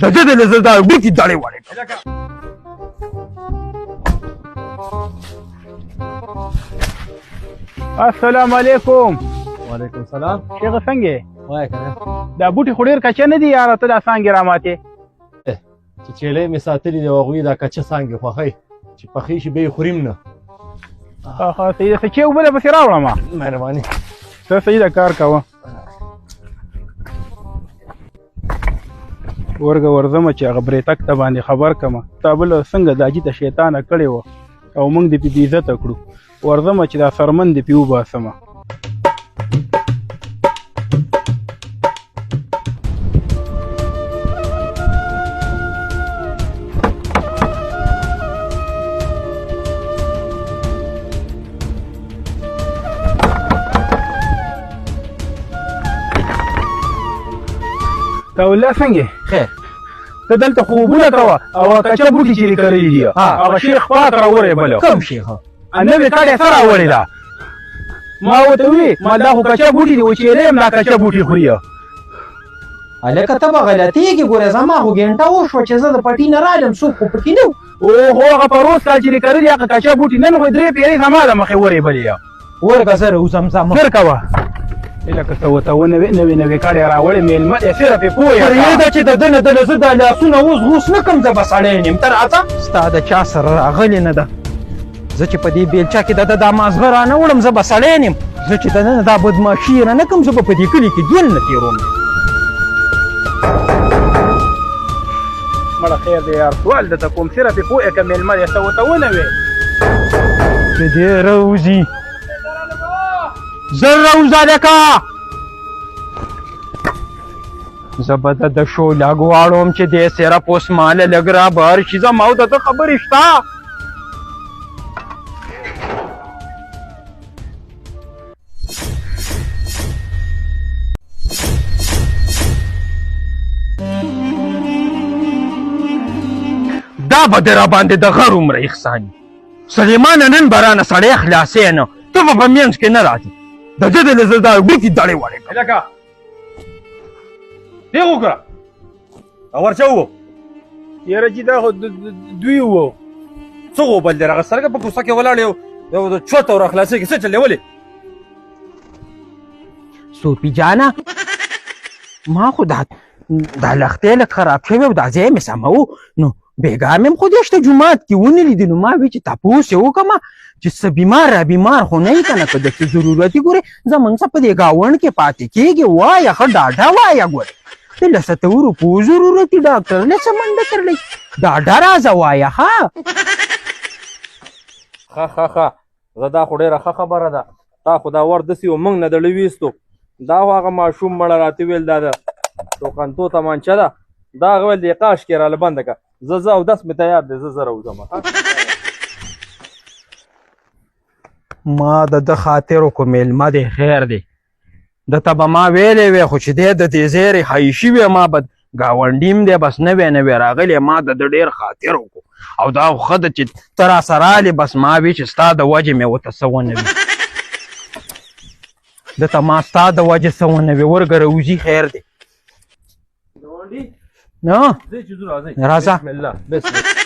د دې د زړه دا ډوکی دړې وړې. السلام علیکم. وعلیکم السلام. شیخ څنګه وای کنه دا بوټي خو ډېر کچه نه دي یاره، ته دا څانګې راماتې. چې چیلې مې ساتلي دي هغوی دا کچه څانګې خوښوي چې پخې شي به یې خوریم نه. ښه صحیح ده. څه چې اوبه درپسې راوړمه. مهرباني. ته صحیح ده کار کوه. ورګه ورځمه چې هغه برېتک ته باندې خبر کړمه تا بله څنګه دا جي ته شیطانه کړې وه او موږ دې پې بېعزته کړو. ورځمه چې دا سرمن دې پې وباسمه. ته ولا څنګه خیر ته دلته خوبونه کوه او کچه بوټي چې کړلي دي هغه شیخ پاک راوړی بله. کوم شیخ؟ نوې کډې څه راوړې ده؟ ما ورته وویل ما دا خو کچه بوټي دي وچېلی یم دا کچه بوټي خوري. هلکه ته به غلطېږې ګوره زما خو ګنټه وشوه چې زه د پټي نه رالم څوک خو پکې نه و. اوهو هغه پروس کال چې دې کرلي هغه کچه بوټي نن خو 3 پیرې زما د مخې ورېبلې یم. ورګه زه راوځم ځم. فکر کوه لکه ته ورته نوې کډې راوړې مېلمه دې صرف یې پوه یم. پرېږده چې د ده نه دله زه دا لاسونه اوس غوس نه کړم زه به سړی یم. ته راځه ستا د چا سره راغلې نه ده. زه چې په دې بیلچه کې د ده دا مازغه رانه وړم زه به سړی یم. زه چې د ده نه دا بدماشي یې رانه کړم زه به په دې کلي کې ژوند نه تېروم. مړه خیر دی یار سوال درته کوم صرف یې پوه که مېلمه دې څه ورته ونوې چې دې راوځي زر راوځه لکه زه به د شوله غواړم چې دې صرف اوس ماله لږ را بهر شي زما او د ده خبرې شته. دا به دې راباندې د غر عمره احساني سلیمانه نن به رانه سړی خلاصې نه ته به په منځ کې نه راځې د ده د زړه دا ډوکي دړې وړې کړه. لکه دې وکړه او ورچه وو یاره چې دا خو دوی وو. څه غوبل دی هغه سړی په کوڅه کې ولاړ یو چوت او راخلاصېږي څه چلې ولې صوفي جانه ما خو دا لختې لږ خراب شوی او دا ځای مې سموو نو بېګا مې هم خو دې شته جومات کې ونه لیدې نو ما وی چې تپوس یې وکړمه چې څه بیمار را بیمار خو نه یې که نه که د څه ضرورت یې ګورې زموږ څه په دې ګاونډ کې پاتې کېږي وایه ښه ډاډه وایه ګورې ته له 70 روپو ضرورت یې ډاکټر نه څه منډه ترلی ډاډه رازه وایه ښه زه دا خو ډېره ښه خبره ده تا خو دا ور داسې و موږ نه دړه ویستو دا خو هغه ماشوم مړه راته ویل دا د ټوکنتو تمانچه ده دا هغه ویل دې قاش کې راله بنده که زه اودس مې تیار دی زه راوځم. ما د ده خاطر وکړو مېلمه دی خیر دی ده ته به ما ویلی وی خو چې دی د دې زیرې حی شوي ما به ګاونډي دی بس نوی راغلی ما د ده ډېر خاطر وکړو او دا خو ښه ده چې ته راسره رالې بس ما وی چې ستا د وجې مې ورته څه ونه وي ده ته ما ستا د وجې څه ونه وي ورګه راوځي خیر دی. ګاونډي نه ځئ چې ځو راځئ راځه بسم الله